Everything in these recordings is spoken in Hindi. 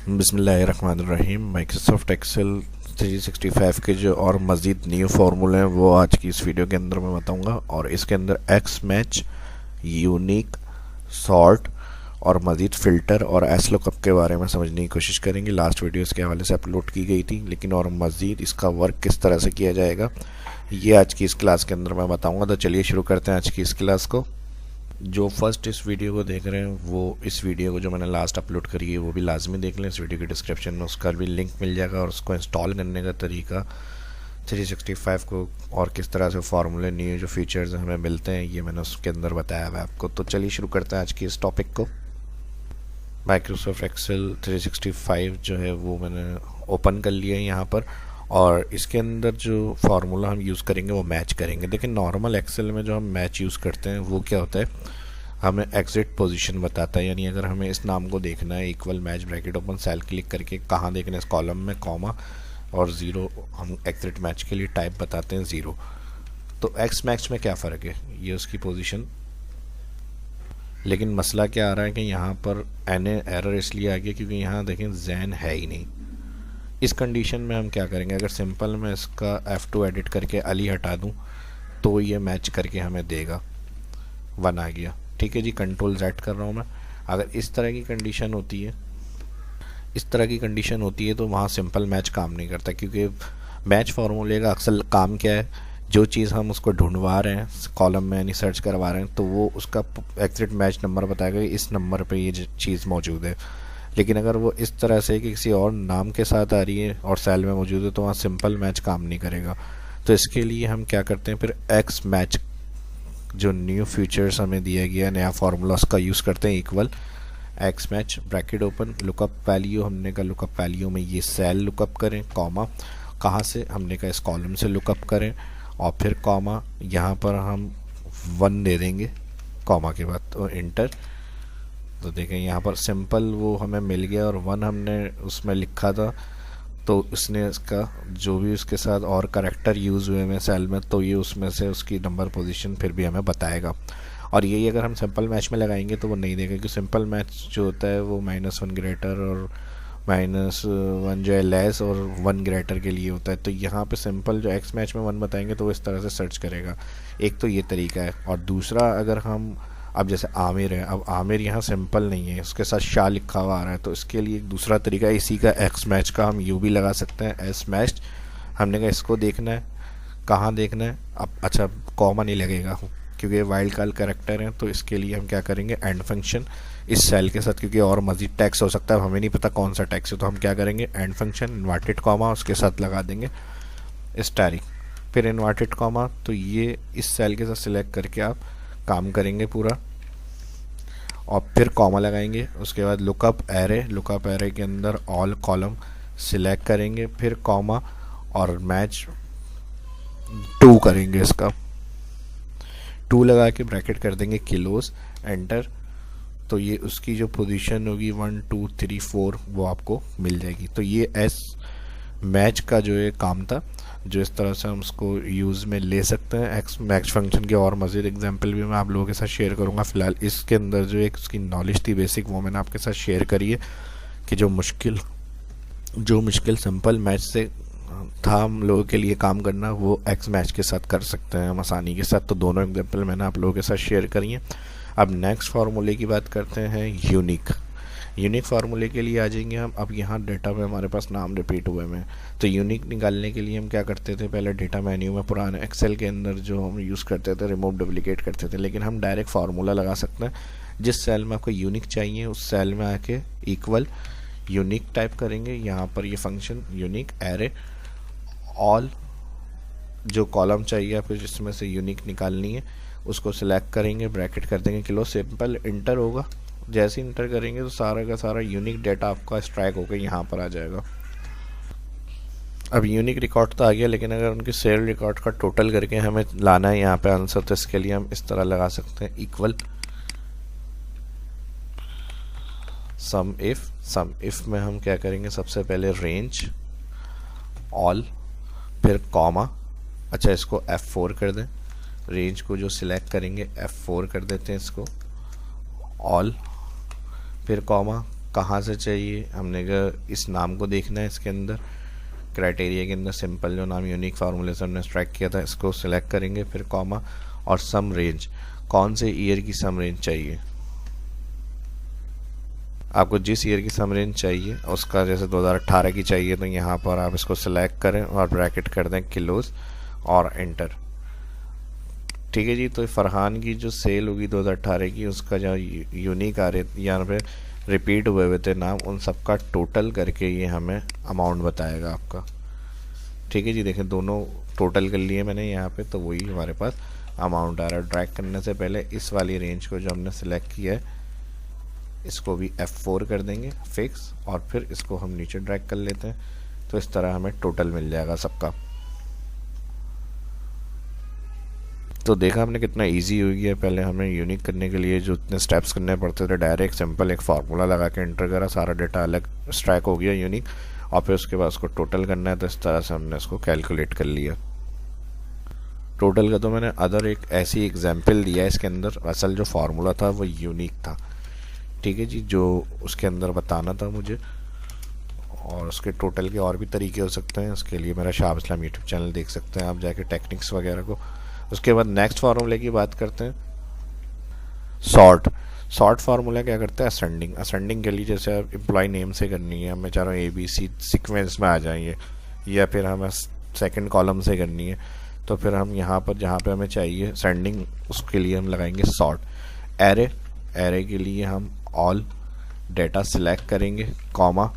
बिस्मिल्लाहिर्रहमानिर्रहीम। माइक्रोसॉफ्ट एक्सेल 365 के जो और मज़ीद न्यू फार्मूले हैं वो आज की इस वीडियो के अंदर मैं बताऊंगा, और इसके अंदर एक्स मैच, यूनिक, सॉर्ट और मज़ीद फ़िल्टर और एस लुकअप के बारे में समझने की कोशिश करेंगे। लास्ट वीडियो इसके हवाले से अपलोड की गई थी, लेकिन और मज़ीद इसका वर्क किस तरह से किया जाएगा ये आज की इस क्लास के अंदर मैं बताऊँगा। तो चलिए शुरू करते हैं आज की इस क्लास को। जो फर्स्ट इस वीडियो को देख रहे हैं वो इस वीडियो को जो मैंने लास्ट अपलोड करी है वो भी लाजमी देख लें। इस वीडियो के डिस्क्रिप्शन में उसका भी लिंक मिल जाएगा, और उसको इंस्टॉल करने का तरीका 365 को और किस तरह से फार्मूले न्यू जो फीचर्स हमें मिलते हैं ये मैंने उसके अंदर बताया हुआ है आपको। तो चलिए शुरू करते हैं आज की इस टॉपिक को। माइक्रोसॉफ्ट एक्सेल 365 जो है वो मैंने ओपन कर लिया है यहाँ पर, और इसके अंदर जो फार्मूला हम यूज़ करेंगे वो मैच करेंगे। देखिए नॉर्मल एक्सेल में जो हम मैच यूज़ करते हैं वो क्या होता है, हमें एग्जिट पोजीशन बताता है। यानी अगर हमें इस नाम को देखना है equal match bracket open cell click करके कहाँ देखना है, इस कॉलम में कॉमा और ज़ीरो हम एग्जिट मैच के लिए टाइप बताते हैं ज़ीरो। तो एक्स मैच में क्या फ़र्क है, ये उसकी पोजीशन। लेकिन मसला क्या आ रहा है कि यहाँ पर एन एरर इसलिए आ गया क्योंकि यहाँ देखें जैन है ही नहीं। इस कंडीशन में हम क्या करेंगे, अगर सिंपल मैं इसका F2 एडिट करके अली हटा दूं तो ये मैच करके हमें देगा, 1 आ गया। ठीक है जी, कंट्रोल Z कर रहा हूँ मैं। अगर इस तरह की कंडीशन होती है, तो वहाँ सिंपल मैच काम नहीं करता, क्योंकि मैच फार्मूले का अक्सर काम क्या है, जो चीज़ हम उसको ढूंढवा रहे हैं कॉलम में यानी सर्च करवा रहे हैं तो वो उसका एग्जिट मैच नंबर बताएगा कि इस नंबर पे ये चीज़ मौजूद है। लेकिन अगर वो इस तरह से कि किसी और नाम के साथ आ रही है और सेल में मौजूद है तो वहाँ सिंपल मैच काम नहीं करेगा। तो इसके लिए हम क्या करते हैं, फिर एक्स मैच जो न्यू फीचर्स हमें दिया गया नया फार्मूला उसका यूज़ करते हैं। Equal x match bracket open lookup value, हमने का लुकअप वैल्यू में ये सेल लुकअप करें, कॉमा कहाँ से, हमने का इस कॉलम से लुकअप करें, और फिर कॉमा यहाँ पर हम 1 दे देंगे कॉमा के बाद, तो इंटर। तो देखें यहाँ पर सिंपल वो हमें मिल गया और 1 हमने उसमें लिखा था, तो उसने इसका जो भी उसके साथ और करेक्टर यूज़ हुए हैं सेल में तो ये उसमें से उसकी नंबर पोजीशन फिर भी हमें बताएगा। और यही अगर हम सिंपल मैच में लगाएंगे तो वो नहीं देगा, क्योंकि सिंपल मैच जो होता है वो -1 ग्रेटर और -1 जो है लेस और 1 ग्रेटर के लिए होता है। तो यहाँ पे सिंपल जो एक्स मैच में 1 बताएंगे तो वो इस तरह से सर्च करेगा। एक तो ये तरीका है, और दूसरा अगर हम अब जैसे आमिर है, अब आमिर यहाँ सिंपल नहीं है, उसके साथ शाह लिखा हुआ आ रहा है, तो इसके लिए एक दूसरा तरीका है इसी का एक्स मैच का, हम यू भी लगा सकते हैं एस मैच। हमने कहा इसको देखना है, कहाँ देखना है, अब अच्छा कॉमा नहीं लगेगा क्योंकि वाइल्ड कार्ड करेक्टर है, तो इसके लिए हम क्या करेंगे, एंड फंक्शन इस सेल के साथ, क्योंकि और मजीद टैक्स हो सकता है, हमें नहीं पता कौन सा टैक्स है, तो हम क्या करेंगे एंड फंक्शन इन्वर्टेड कॉमा उसके साथ लगा देंगे इस तारीख, फिर इन्वर्टेड कॉमा। तो ये इस सेल के साथ सिलेक्ट करके आप काम करेंगे पूरा, और फिर कॉमा लगाएंगे। उसके बाद लुकअप एरे के अंदर ऑल कॉलम सिलेक्ट करेंगे, फिर कॉमा और मैच 2 करेंगे, इसका 2 लगा के ब्रैकेट कर देंगे किलोस, एंटर। तो ये उसकी जो पोजीशन होगी 1 2 3 4 वो आपको मिल जाएगी। तो ये एस मैच का जो ये काम था, जो इस तरह से हम उसको यूज़ में ले सकते हैं। एक्स मैच फंक्शन के और मज़ीद एग्जांपल भी मैं आप लोगों के साथ शेयर करूंगा। फ़िलहाल इसके अंदर जो एक उसकी नॉलेज थी बेसिक वो मैंने आपके साथ शेयर करी है, कि जो मुश्किल सिंपल मैच से था हम लोगों के लिए काम करना, वो एक्स मैच के साथ कर सकते हैं हम आसानी के साथ। तो दोनों एग्जाम्पल मैंने आप लोगों के साथ शेयर करी हैं। अब नेक्स्ट फार्मूले की बात करते हैं, यूनिक फार्मूले के लिए आ जाएंगे हम। अब यहाँ डेटा में हमारे पास नाम रिपीट हुए हैं, तो यूनिक निकालने के लिए हम क्या करते थे, पहले डेटा मेन्यू में पुराने एक्सेल के अंदर जो हम यूज़ करते थे रिमूव डुप्लीकेट करते थे, लेकिन हम डायरेक्ट फार्मूला लगा सकते हैं। जिस सेल में आपको यूनिक चाहिए उस सेल में आके इक्वल यूनिक टाइप करेंगे। यहाँ पर ये फंक्शन यूनिक एरे ऑल जो कॉलम चाहिए आपको जिसमें से यूनिक निकालनी है उसको सिलेक्ट करेंगे, ब्रैकेट कर देंगे किलो, सिंपल इंटर होगा। जैसे इंटर करेंगे तो सारा का सारा यूनिक डेटा आपका स्ट्राइक होकर यहाँ पर आ जाएगा। अब यूनिक रिकॉर्ड तो आ गया, लेकिन अगर उनके सेल रिकॉर्ड का टोटल करके हमें लाना है यहाँ पे आंसर, तो इसके लिए हम इस तरह लगा सकते हैं इक्वल सम इफ में हम क्या करेंगे, सबसे पहले रेंज ऑल, फिर कॉमा, अच्छा इसको F4 कर दें, रेंज को जो सिलेक्ट करेंगे F4 कर देते हैं इसको, ऑल, फिर कॉमा, कहाँ से चाहिए, हमने कहा इस नाम को देखना है, इसके अंदर क्राइटेरिया के अंदर सिंपल जो नाम यूनिक फार्मूले से हमने स्ट्राइक किया था इसको सिलेक्ट करेंगे, फिर कॉमा और सम रेंज, कौन से ईयर की सम रेंज चाहिए, आपको जिस ईयर की सम रेंज चाहिए उसका, जैसे 2018 की चाहिए तो यहाँ पर आप इसको सिलेक्ट करें और ब्रैकेट कर दें किलोज और एंटर। ठीक है जी। तो फरहान की जो सेल होगी 2018 की, उसका जो यूनिक आ रहे यहाँ पे रिपीट हुए थे नाम, उन सबका टोटल करके ये हमें अमाउंट बताएगा आपका। ठीक है जी। देखें दोनों टोटल कर लिए मैंने यहाँ पे, तो वही हमारे पास अमाउंट आ रहा है। ड्रैग करने से पहले इस वाली रेंज को जो हमने सेलेक्ट किया है इसको भी F4 कर देंगे फिक्स, और फिर इसको हम नीचे ड्रैग कर लेते हैं, तो इस तरह हमें टोटल मिल जाएगा सबका। तो देखा हमने कितना इजी हो गया। पहले हमें यूनिक करने के लिए जो इतने स्टेप्स करने पड़ते थे, डायरेक्ट सिंपल एक फार्मूला लगा के एंटर करा, सारा डेटा अलग स्ट्रैक हो गया यूनिक, और फिर उसके बाद उसको टोटल करना है, तो इस तरह से हमने इसको कैलकुलेट कर लिया। टोटल का तो मैंने अदर एक ऐसी एग्जाम्पल दिया है, इसके अंदर असल जो फार्मूला था वो यूनिक था। ठीक है जी। जो उसके अंदर बताना था मुझे, और उसके टोटल के और भी तरीके हो सकते हैं, उसके लिए मेरा शाह इस्लाम यूट्यूब चैनल देख सकते हैं आप जाके, टेक्निक्स वगैरह को। उसके बाद नेक्स्ट फार्मूले की बात करते हैं, सॉर्ट फार्मूला क्या करता है, असेंडिंग के लिए जैसे आप एम्प्लॉय नेम से करनी है, मैं चाह रहा हूँ ABC सीक्वेंस में आ जाएंगे, या फिर हमें सेकंड कॉलम से करनी है, तो फिर हम यहाँ पर जहाँ पे हमें चाहिए असेंडिंग, उसके लिए हम लगाएंगे सॉर्ट। एरे के लिए हम ऑल डेटा सिलेक्ट करेंगे, कॉमा,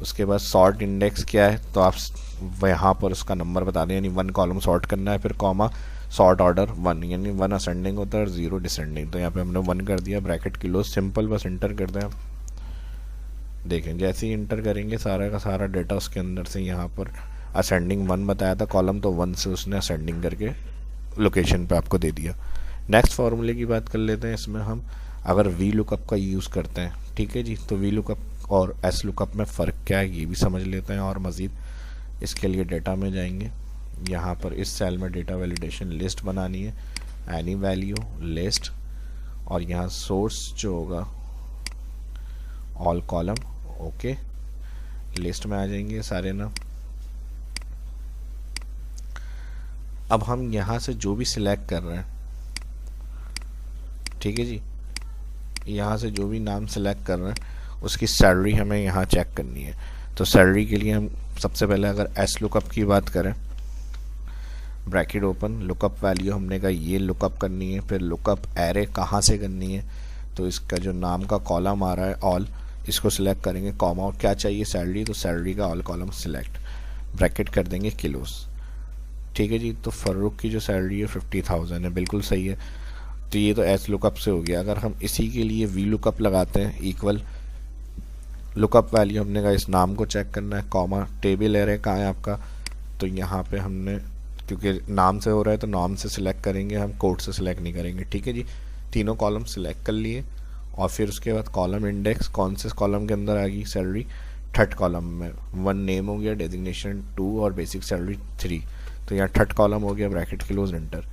उसके बाद सॉर्ट इंडेक्स क्या है, तो आप यहाँ पर उसका नंबर बता दें, यानी 1 कॉलम सॉर्ट करना है, फिर कॉमा, सॉर्ट ऑर्डर 1, यानी 1 असेंडिंग होता है और 0 डिसेंडिंग, तो यहाँ पे हमने 1 कर दिया, ब्रैकेट किलो, सिंपल बस इंटर कर दें। देखें जैसे ही इंटर करेंगे सारा का सारा डेटा उसके अंदर से, यहाँ पर असेंडिंग 1 बताया था कॉलम, तो 1 से उसने असेंडिंग करके लोकेशन पे आपको दे दिया। नेक्स्ट फार्मूले की बात कर लेते हैं। इसमें हम अगर वी लुकअप का यूज़ करते हैं, ठीक है जी, तो वी लुकअप और एस लुकअप में फ़र्क क्या है ये भी समझ लेते हैं। और मज़ीद इसके लिए डेटा में जाएंगे, यहाँ पर इस सेल में डेटा वैलिडेशन लिस्ट बनानी है, एनी वैल्यू लिस्ट, और यहाँ सोर्स जो होगा ऑल कॉलम, ओके, लिस्ट में आ जाएंगे सारे नाम। अब हम यहाँ से जो भी सिलेक्ट कर रहे हैं, ठीक है जी, यहाँ से जो भी नाम सेलेक्ट कर रहे हैं उसकी सैलरी हमें यहाँ चेक करनी है। तो सैलरी के लिए हम सबसे पहले अगर एस लुकअप की बात करें, ब्रैकेट ओपन, लुकअप वैल्यू हमने कहा ये लुकअप करनी है, फिर लुकअप एरे कहाँ से करनी है, तो इसका जो नाम का कॉलम आ रहा है ऑल, इसको सिलेक्ट करेंगे, कॉमा, और क्या चाहिए सैलरी, तो सैलरी का ऑल कॉलम सिलेक्ट, ब्रैकेट कर देंगे किलोस। ठीक है जी। तो फर्रुख की जो सैलरी है 50,000 है, बिल्कुल सही है। तो ये तो एस लुकअप से हो गया। अगर हम इसी के लिए वी लुकअप लगाते हैं, इक्वल लुकअप वैल्यू हमने कहा इस नाम को चेक करना है, कॉमा, टेबल एरे कहाँ है आपका, तो यहाँ पे हमने क्योंकि नाम से हो रहा है तो नाम से सिलेक्ट करेंगे हम, कोड से सिलेक्ट नहीं करेंगे। ठीक है जी। तीनों कॉलम सिलेक्ट कर लिए, और फिर उसके बाद कॉलम इंडेक्स कौन से कॉलम के अंदर आ गई सैलरी, थर्ड कॉलम में 1 नेम हो गया, डेजिग्नेशन 2 और बेसिक सैलरी 3, तो यहाँ थर्ड कॉलम हो गया, ब्रैकेट क्लोज, एंटर।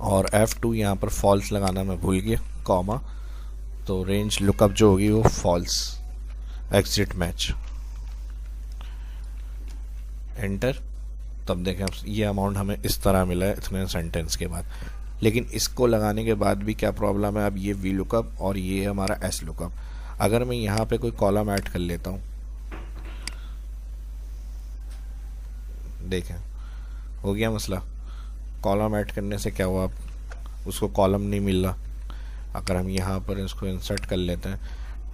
और F2 यहाँ पर फॉल्स लगाना मैं भूल गया, कॉमा, तो रेंज लुकअप जो होगी वो फॉल्स, एग्जिट मैच, एंटर। तब देखें ये अमाउंट हमें इस तरह मिला है इतने सेंटेंस के बाद। लेकिन इसको लगाने के बाद भी क्या प्रॉब्लम है, अब ये वी लुकअप और ये हमारा एस लुकअप, अगर मैं यहाँ पे कोई कॉलम ऐड कर लेता हूँ, देखें हो गया मसला, कॉलम ऐड करने से क्या हुआ, उसको कॉलम नहीं मिल रहा। अगर हम यहाँ पर इसको इंसर्ट कर लेते हैं,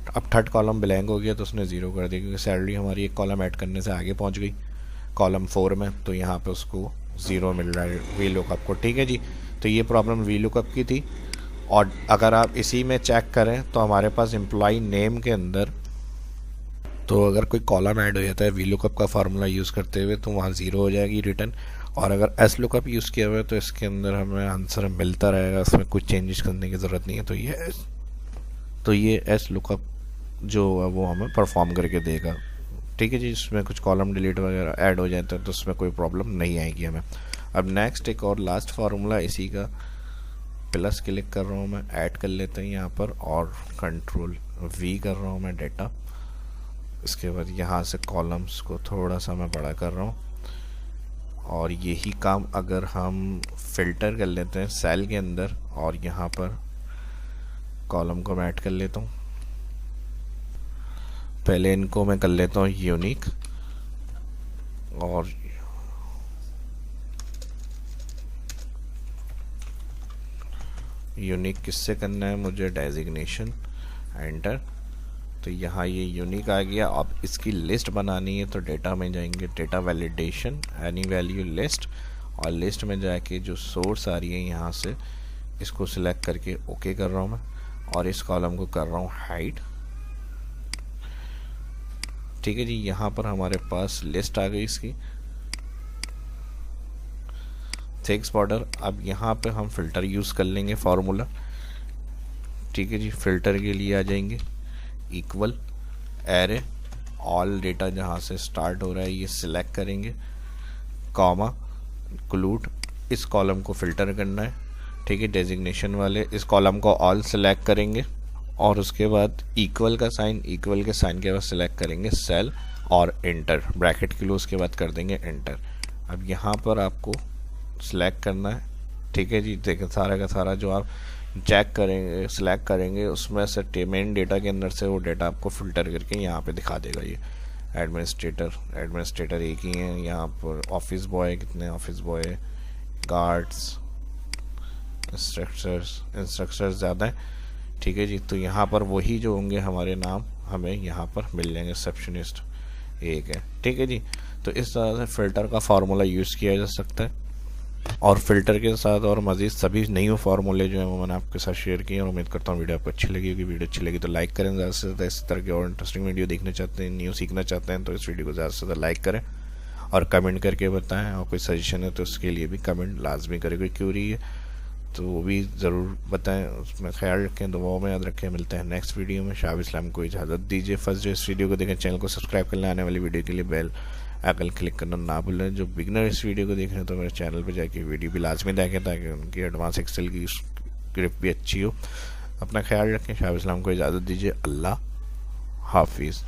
अब थर्ड कॉलम ब्लैंक हो गया तो उसने 0 कर दिया, क्योंकि सैलरी हमारी एक कॉलम ऐड करने से आगे पहुँच गई कॉलम 4 में, तो यहाँ पे उसको 0 मिल रहा है वी लुकअप को। ठीक है जी। तो ये प्रॉब्लम वी लुकअप की थी। और अगर आप इसी में चेक करें तो हमारे पास एम्प्लॉय नेम के अंदर, तो अगर कोई कॉलम ऐड हो जाता है वी लुकअप का फार्मूला यूज़ करते हुए तो वहाँ 0 हो जाएगी रिटर्न, और अगर एस लुकअप यूज़ किया हुआ है तो इसके अंदर हमें आंसर मिलता रहेगा, उसमें कुछ चेंजेस करने की ज़रूरत नहीं है। तो ये एस लुकअप जो है वो हमें परफॉर्म करके देगा। ठीक है जी। इसमें कुछ कॉलम डिलीट वगैरह ऐड हो जाते हैं तो उसमें कोई प्रॉब्लम नहीं आएगी हमें। अब नेक्स्ट एक और लास्ट फार्मूला इसी का, प्लस क्लिक कर रहा हूँ मैं, ऐड कर लेते हैं यहाँ पर, और कंट्रोल वी कर रहा हूँ मैं डेटा। इसके बाद यहाँ से कॉलम्स को थोड़ा सा मैं बड़ा कर रहा हूँ, और यही काम अगर हम फिल्टर कर लेते हैं सेल के अंदर, और यहाँ पर कॉलम को मैं ऐड कर लेता हूँ। पहले इनको मैं कर लेता हूँ यूनिक, और यूनिक किससे करना है मुझे, डेजिग्नेशन, एंटर। तो यहाँ ये यूनिक आ गया। अब इसकी लिस्ट बनानी है तो डेटा में जाएंगे, data validation, any value list, और लिस्ट में जाके जो सोर्स आ रही है यहाँ से इसको सिलेक्ट करके ओके कर रहा हूँ मैं, और इस कॉलम को कर रहा हूँ हाइड। ठीक है जी, यहाँ पर हमारे पास लिस्ट आ गई इसकी टेक्स्ट बॉर्डर। अब यहाँ पे हम फिल्टर यूज़ कर लेंगे फार्मूला। ठीक है जी, फिल्टर के लिए आ जाएंगे इक्वल एरे, ऑल डेटा जहाँ से स्टार्ट हो रहा है ये सिलेक्ट करेंगे, कॉमा इंक्लूड, इस कॉलम को फिल्टर करना है। ठीक है, डेजिग्नेशन वाले इस कॉलम को ऑल सिलेक्ट करेंगे, और उसके बाद इक्वल का साइन, इक्वल के साइन के बाद सिलेक्ट करेंगे सेल और एंटर, ब्रैकेट क्लोज के बाद कर देंगे एंटर। अब यहाँ पर आपको सिलेक्ट करना है। ठीक है जी, देखिए सारा का सारा जो आप चेक करेंगे सिलेक्ट करेंगे उसमें से मेन डेटा के अंदर से वो डेटा आपको फिल्टर करके यहाँ पे दिखा देगा। ये एडमिनिस्ट्रेटर एक ही है यहाँ पर, ऑफिस बॉय कितने ऑफिस बॉय, गार्ड्स, इंस्ट्रक्टर्स ज़्यादा है। ठीक है जी, तो यहाँ पर वही जो होंगे हमारे नाम हमें यहाँ पर मिल जाएंगे, रिसेप्शनिस्ट एक है। ठीक है जी, तो इस तरह से फ़िल्टर का फार्मूला यूज़ किया जा सकता है, और फिल्टर के साथ और मज़ीद सभी नए फार्मूले जो हैं वो मैंने आपके साथ शेयर किए, और उम्मीद करता हूँ वीडियो आपको अच्छी लगी होगी। वीडियो अच्छी लगी तो लाइक करें, ज़्यादा से ज़्यादा इस तरह की और इंटरेस्टिंग वीडियो देखना चाहते हैं, न्यू सीखना चाहते हैं तो इस वीडियो को ज़्यादा से ज़्यादा लाइक करें, और कमेंट करके बताएं, और कोई सजेशन है तो उसके लिए भी कमेंट लाजमी करें, कोई क्यूरी है तो वो भी ज़रूर बताएं। उसमें ख्याल रखें, दुआओं में याद रखें। मिलते हैं नेक्स्ट वीडियो में। शाह इस्लाम को इजाज़त दीजिए। फर्स्ट जो इस वीडियो को देखें चैनल को सब्सक्राइब करना, आने वाली वीडियो के लिए बेल आइकन क्लिक करना ना भूलें। जो बिगनर इस वीडियो को देख रहे हैं तो मेरे चैनल पर जाके वीडियो भी लाजमी देखें ताकि उनकी एडवांस एक्सेल की ग्रिप भी अच्छी हो। अपना ख्याल रखें। शाह इस्लाम को इजाज़त दीजिए। अल्लाह हाफिज़।